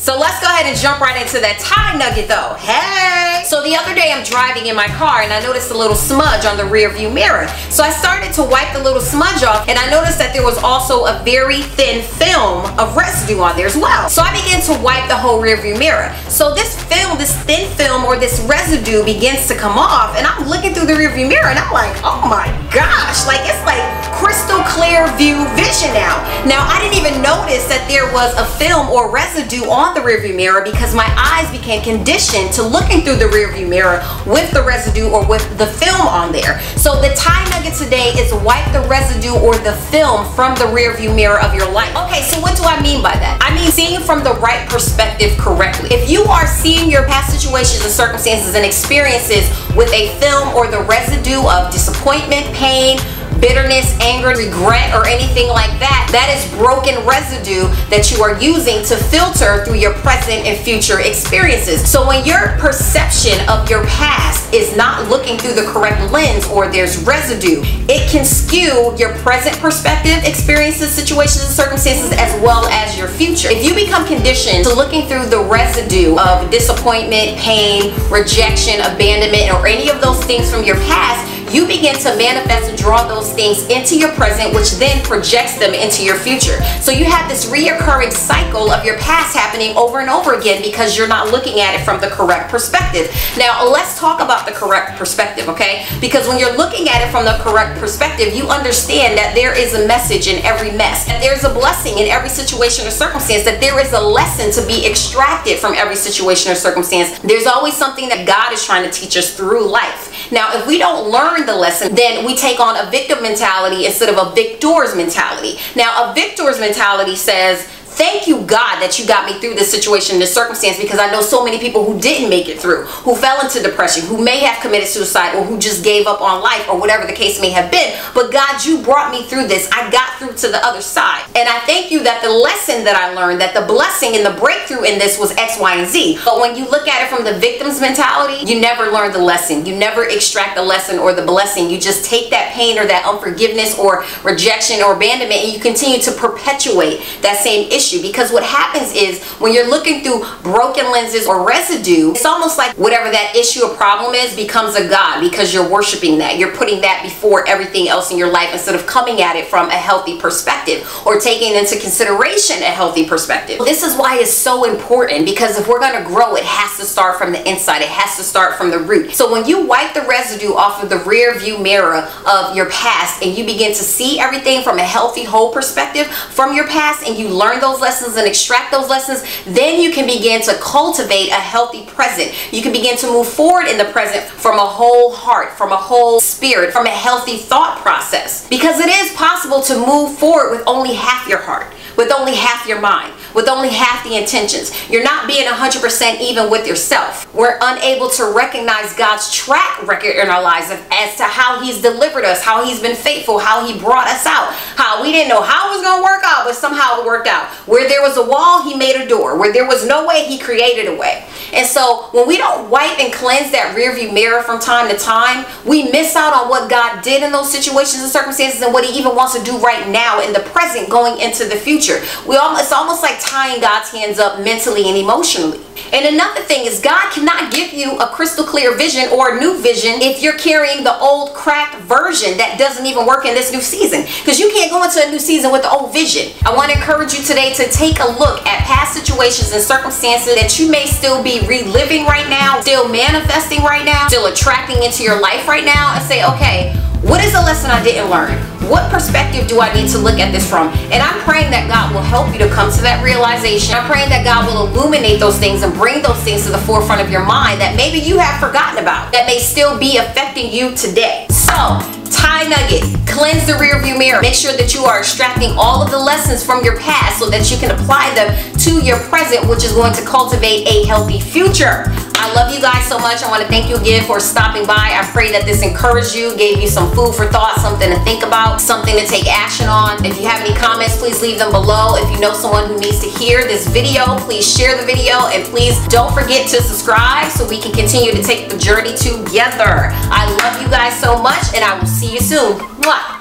So let's go ahead and jump right into that Tye Nugget though. Hey! So the other day I'm driving in my car and I noticed a little smudge on the rear view mirror. So I started to wipe the little smudge off and I noticed that there was also a very thin film of residue on there as well. So I began to wipe the whole rear view mirror. So this film, this thin film or this residue begins to come off and I'm looking through the rear view mirror and I'm like, oh my gosh, like it's like crystal clear view vision now. Now I didn't even notice that there was a film or residue on the rearview mirror because my eyes became conditioned to looking through the rearview mirror with the residue or with the film on there. So the Tye Nugget today is wipe the residue or the film from the rearview mirror of your life. Okay, so what do I mean by that? I mean seeing from the right perspective correctly. If you are seeing your past situations and circumstances and experiences with a film or the residue of disappointment, pain, bitterness, anger, regret, or anything like that, that is broken residue that you are using to filter through your present and future experiences. So when your perception of your past is not looking through the correct lens or there's residue, it can skew your present perspective, experiences, situations, and circumstances as well as your future. If you become conditioned to looking through the residue of disappointment, pain, rejection, abandonment, or any of those things from your past, you begin to manifest and draw those things into your present, which then projects them into your future. So you have this reoccurring cycle of your past happening over and over again because you're not looking at it from the correct perspective. Now, let's talk about the correct perspective, okay? Because when you're looking at it from the correct perspective, you understand that there is a message in every mess, that there's a blessing in every situation or circumstance, that there is a lesson to be extracted from every situation or circumstance. There's always something that God is trying to teach us through life. Now, if we don't learn the lesson, then we take on a victim mentality instead of a victor's mentality. Now, a victor's mentality says, thank you, God, that you got me through this situation, this circumstance, because I know so many people who didn't make it through, who fell into depression, who may have committed suicide, or who just gave up on life, or whatever the case may have been. But God, you brought me through this. I got through to the other side. And I thank you that the lesson that I learned, that the blessing and the breakthrough in this was X, Y, and Z. But when you look at it from the victim's mentality, you never learn the lesson. You never extract the lesson or the blessing. You just take that pain or that unforgiveness or rejection or abandonment and you continue to perpetuate that same issue. Because what happens is when you're looking through broken lenses or residue, it's almost like whatever that issue or problem is becomes a god because you're worshiping that. You're putting that before everything else in your life instead of coming at it from a healthy perspective or taking into consideration a healthy perspective. This is why it's so important, because if we're going to grow, it has to start from the inside. It has to start from the root. So when you wipe the residue off of the rear view mirror of your past and you begin to see everything from a healthy whole perspective from your past and you learn those lessons and extract those lessons, then you can begin to cultivate a healthy present. You can begin to move forward in the present from a whole heart, from a whole spirit, from a healthy thought process. Because it is possible to move forward with only half your heart, with only half your mind, with only half the intentions. You're not being 100% even with yourself. We're unable to recognize God's track record in our lives as to how He's delivered us, how He's been faithful, how He brought us out, how we didn't know how it was going to work out, but somehow it worked out. Where there was a wall, He made a door. Where there was no way, He created a way. And so when we don't wipe and cleanse that rearview mirror from time to time, we miss out on what God did in those situations and circumstances and what He even wants to do right now in the present going into the future. It's almost like tying God's hands up mentally and emotionally. And another thing is God cannot give you a crystal clear vision or a new vision if you're carrying the old cracked version that doesn't even work in this new season. Because you can't go into a new season with the old vision. I want to encourage you today to take a look at past situations and circumstances that you may still be reliving right now, still manifesting right now, still attracting into your life right now, and say, okay, what is the lesson I didn't learn? What perspective do I need to look at this from? And I'm praying that God will help you to come to that realization. I'm praying that God will illuminate those things and bring those things to the forefront of your mind that maybe you have forgotten about, that may still be affecting you today. So, Tye Nugget, cleanse the rear view mirror. Make sure that you are extracting all of the lessons from your past so that you can apply them to your present, which is going to cultivate a healthy future. I love you guys so much. I want to thank you again for stopping by. I pray that this encouraged you, gave you some food for thought, something to think about, something to take action on. If you have any comments, please leave them below. If you know someone who needs to hear this video, please share the video, and please don't forget to subscribe so we can continue to take the journey together. I love you guys so much, and I will see you soon. Mwah.